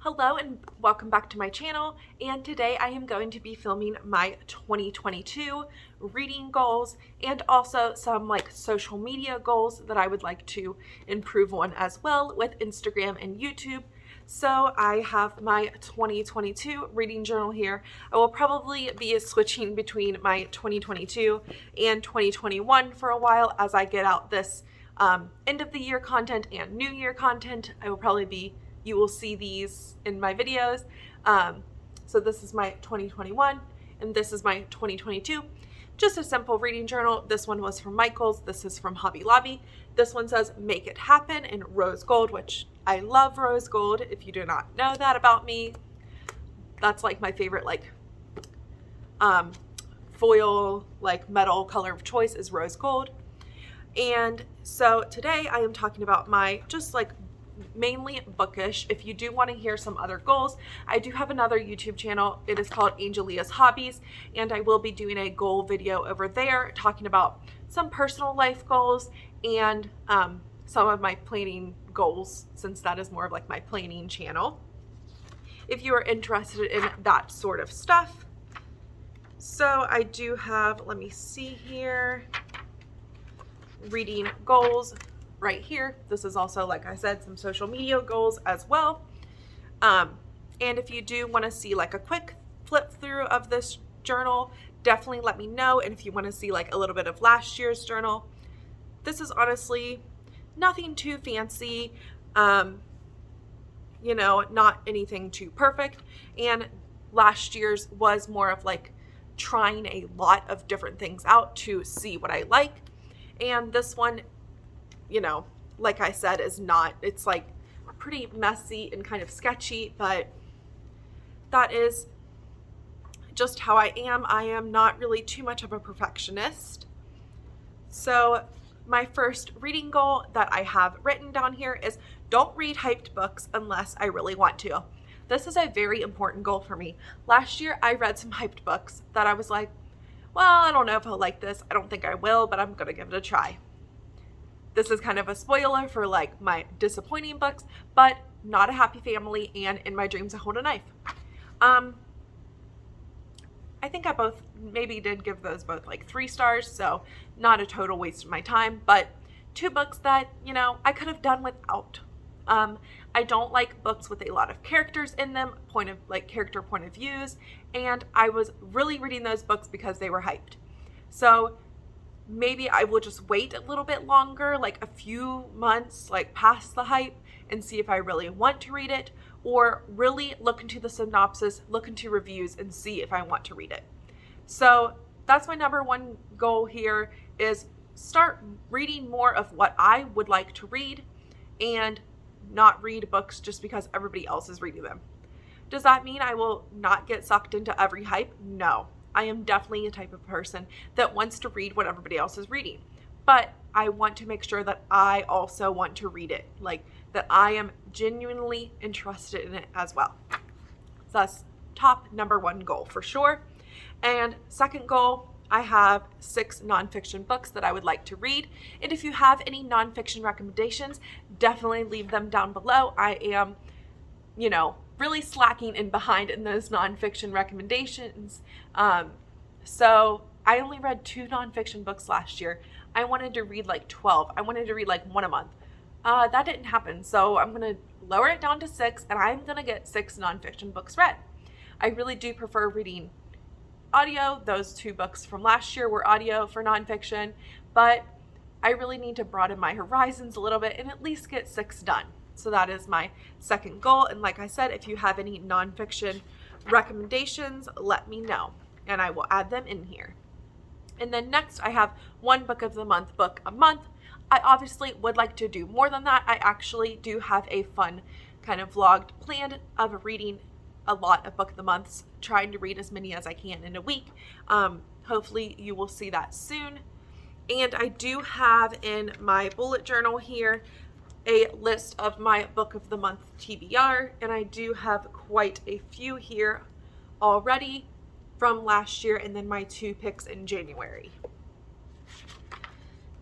Hello and welcome back to my channel, and today I am going to be filming my 2022 reading goals and also some social media goals that I would like to improve on as well with Instagram and YouTube. So I have my 2022 reading journal here. I will probably be switching between my 2022 and 2021 for a while as I get out this end of the year content and new year content. You will see these in my videos. So this is my 2021 and this is my 2022. Just a simple reading journal. This one was from Michael's. This is from Hobby Lobby. This one says Make It Happen in rose gold, which I love rose gold. If you do not know that about me, that's like my favorite foil metal color of choice is rose gold. And so today I am talking about my mainly bookish. If you do want to hear some other goals, I do have another YouTube channel. It is called Angelia's Hobbies, and I will be doing a goal video over there talking about some personal life goals and some of my planning goals, since that is more of my planning channel, if you are interested in that sort of stuff. So I do have, let me see here, reading goals right here. This is also, like I said, some social media goals as well. And if you do want to see a quick flip through of this journal, definitely let me know. And if you want to see a little bit of last year's journal, this is honestly nothing too fancy, not anything too perfect. And last year's was more of trying a lot of different things out to see what I like. And this one, like I said, is not, it's pretty messy and kind of sketchy, but that is just how I am. I am not really too much of a perfectionist. So my first reading goal that I have written down here is don't read hyped books unless I really want to. This is a very important goal for me. Last year I read some hyped books that I was like, well, I don't know if I'll like this. I don't think I will, but I'm going to give it a try. This is kind of a spoiler for my disappointing books, but Not a Happy Family and In My Dreams I Hold a Knife. I think I maybe did give those both 3 stars, so not a total waste of my time, but 2 books that, I could have done without. I don't like books with a lot of characters in them, character point of views, and I was really reading those books because they were hyped. So maybe I will just wait a little bit longer, a few months, past the hype, and see if I really want to read it, or really look into the synopsis, look into reviews, and see if I want to read it. So that's my number one goal here, is start reading more of what I would like to read and not read books just because everybody else is reading them. Does that mean I will not get sucked into every hype? No. I am definitely a type of person that wants to read what everybody else is reading, but I want to make sure that I also want to read it, that I am genuinely interested in it as well. So that's top number one goal for sure. And second goal, I have 6 nonfiction books that I would like to read. And if you have any nonfiction recommendations, definitely leave them down below. I am, really slacking and behind in those nonfiction recommendations. So I only read 2 nonfiction books last year. I wanted to read 12. I wanted to read 1 a month. That didn't happen. So I'm going to lower it down to 6, and I'm going to get 6 nonfiction books read. I really do prefer reading audio. Those 2 books from last year were audio for nonfiction, but I really need to broaden my horizons a little bit and at least get 6 done. So that is my second goal. And like I said, if you have any nonfiction recommendations, let me know and I will add them in here. And then next I have one book of the month book a month. I obviously would like to do more than that. I actually do have a fun kind of vlogged planned of reading a lot of book of the months, trying to read as many as I can in a week. Hopefully you will see that soon. And I do have in my bullet journal here a list of my book of the month TBR, and I do have quite a few here already from last year, and then my 2 picks in January.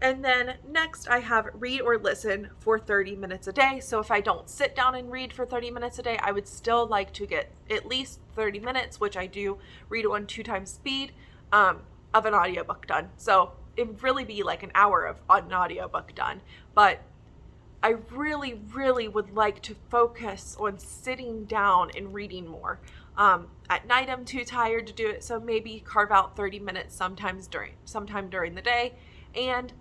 And then next I have read or listen for 30 minutes a day. So if I don't sit down and read for 30 minutes a day, I would still like to get at least 30 minutes, which I do read on 2 times speed, of an audiobook done. So it would really be like an hour of an audiobook done. But I really, really would like to focus on sitting down and reading more. At night I'm too tired to do it, so maybe carve out 30 minutes sometime during the day, and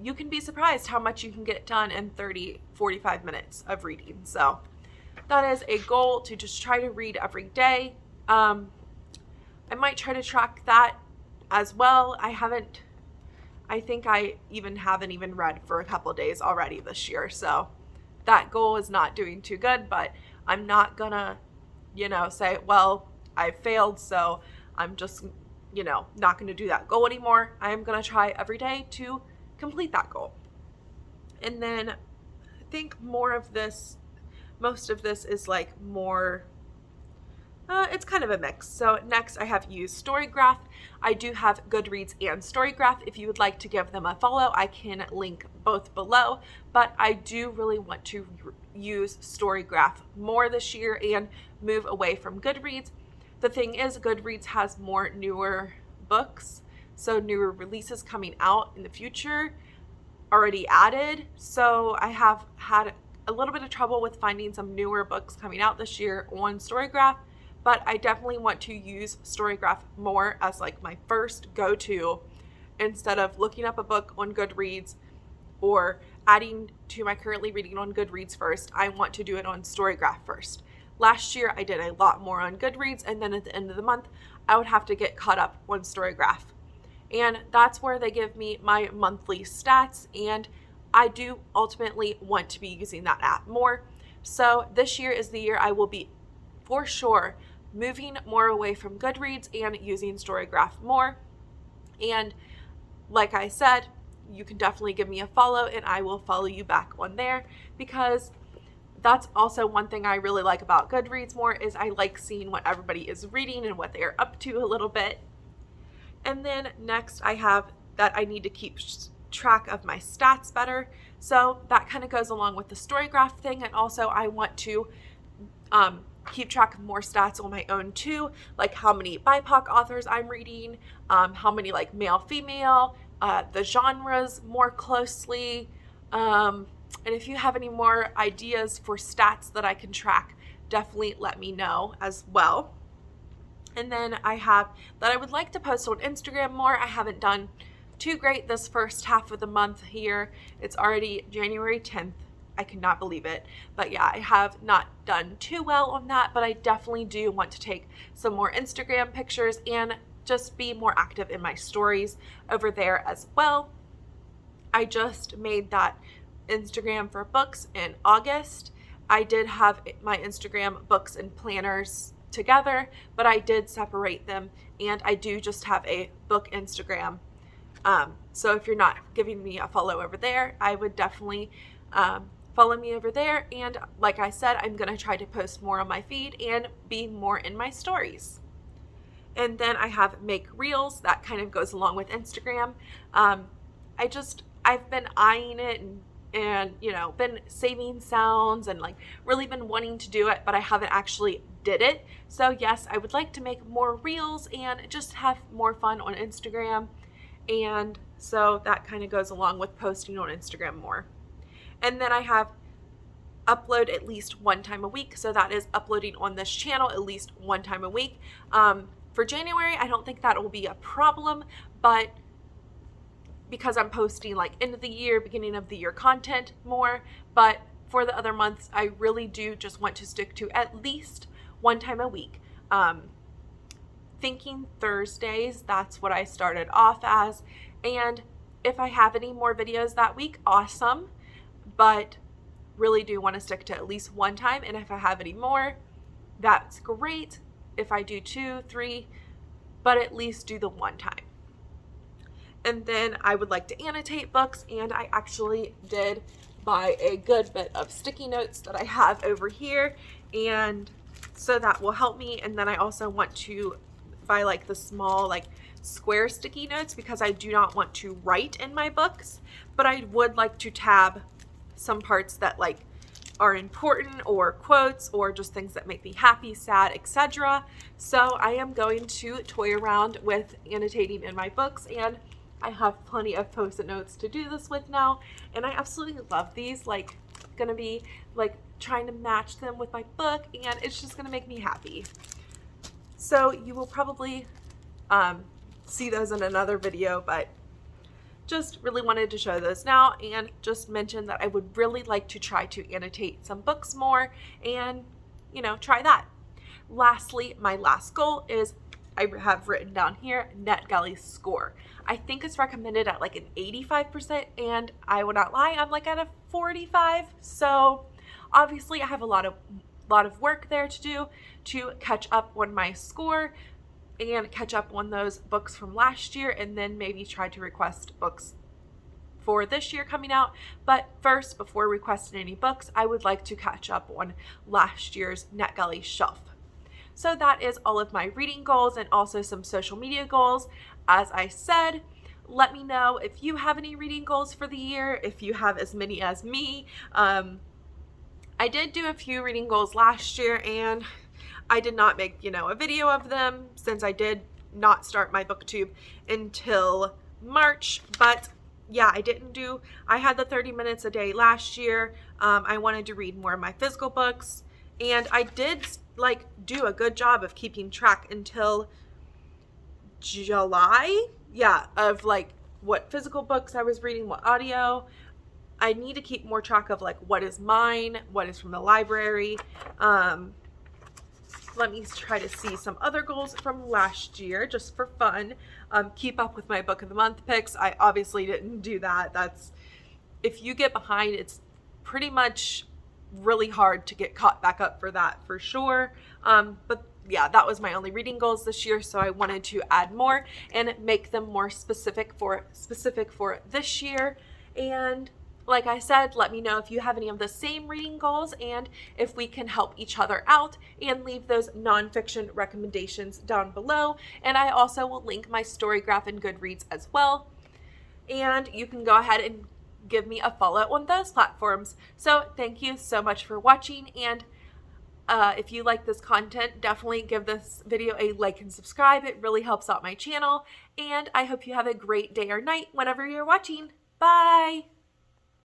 you can be surprised how much you can get done in 45 minutes of reading. So that is a goal, to just try to read every day. I might try to track that as well. I think I haven't even read for a couple days already this year. So that goal is not doing too good, but I'm not gonna, say, well, I failed, so I'm just, not gonna do that goal anymore. I am gonna try every day to complete that goal. And then I think most of this is like more, it's kind of a mix. So next I have used Storygraph. I do have Goodreads and Storygraph. If you would like to give them a follow, I can link both below, but I do really want to use Storygraph more this year and move away from Goodreads. The thing is, Goodreads has more newer books, so newer releases coming out in the future already added. So I have had a little bit of trouble with finding some newer books coming out this year on Storygraph, but I definitely want to use Storygraph more as like my first go-to, instead of looking up a book on Goodreads or adding to my currently reading on Goodreads first. I want to do it on Storygraph first. Last year I did a lot more on Goodreads, and then at the end of the month I would have to get caught up on Storygraph. And that's where they give me my monthly stats, and I do ultimately want to be using that app more. So this year is the year I will be, for sure, moving more away from Goodreads and using Storygraph more. And like I said, you can definitely give me a follow, and I will follow you back on there, because that's also one thing I really like about Goodreads more, is I like seeing what everybody is reading and what they're up to a little bit. And then next I have that I need to keep track of my stats better. So that kind of goes along with the Storygraph thing. And also I want to keep track of more stats on my own too, like how many BIPOC authors I'm reading, how many like male, female, the genres more closely. And if you have any more ideas for stats that I can track, definitely let me know as well. And then I have that I would like to post on Instagram more. I haven't done too great this first half of the month here. It's already January 10th. I cannot believe it. But yeah, I have not done too well on that, but I definitely do want to take some more Instagram pictures and just be more active in my stories over there as well. I just made that Instagram for books in August. I did have my Instagram books and planners together, but I did separate them, and I do just have a book Instagram. So if you're not giving me a follow over there, I would definitely follow me over there. And like I said, I'm going to try to post more on my feed and be more in my stories. And then I have make reels. That kind of goes along with Instagram. I've been eyeing it and been saving sounds and like really been wanting to do it, but I haven't actually did it. So yes, I would like to make more reels and just have more fun on Instagram. And so that kind of goes along with posting on Instagram more. And then I have upload at least one time a week. So that is uploading on this channel at least one time a week. For January, I don't think that will be a problem, but because I'm posting like end of the year, beginning of the year content more. But for the other months, I really do just want to stick to at least one time a week. Thinking Thursdays, that's what I started off as. And if I have any more videos that week, awesome. But really do want to stick to at least one time. And if I have any more, that's great. If I do 2, 3, but at least do the one time. And then I would like to annotate books, and I actually did buy a good bit of sticky notes that I have over here, and so that will help me. And then I also want to buy like the small like square sticky notes because I do not want to write in my books, but I would like to tab some parts that like are important, or quotes, or just things that make me happy, sad, etc. So I am going to toy around with annotating in my books, and I have plenty of post-it notes to do this with now, and I absolutely love these. Like, gonna be like trying to match them with my book, and it's just gonna make me happy. So you will probably see those in another video, but just really wanted to show those now, and just mention that I would really like to try to annotate some books more and, you know, try that. Lastly, my last goal is, I have written down here, NetGalley score. I think it's recommended at like an 85%, and I will not lie, I'm like at a 45. So obviously I have a lot of work there to do to catch up on my score and catch up on those books from last year, and then maybe try to request books for this year coming out. But first, before requesting any books, I would like to catch up on last year's NetGalley shelf. So that is all of my reading goals and also some social media goals. As I said, let me know if you have any reading goals for the year, if you have as many as me. I did do a few reading goals last year, and I did not make, you know, a video of them since I did not start my booktube until March. But yeah, I had the 30 minutes a day last year. I wanted to read more of my physical books, and I did like do a good job of keeping track until July. Yeah, of like what physical books I was reading, what audio. I need to keep more track of like what is mine, what is from the library. Let me try to see some other goals from last year just for fun. Keep up with my book of the month picks. I obviously didn't do that. If you get behind, it's pretty much really hard to get caught back up for that, for sure. But yeah, that was my only reading goals this year, so I wanted to add more and make them more specific for this year. And like I said, let me know if you have any of the same reading goals and if we can help each other out, and leave those nonfiction recommendations down below. And I also will link my Storygraph and Goodreads as well. And you can go ahead and give me a follow on those platforms. So thank you so much for watching, and if you like this content, definitely give this video a like and subscribe. It really helps out my channel, and I hope you have a great day or night whenever you're watching. Bye!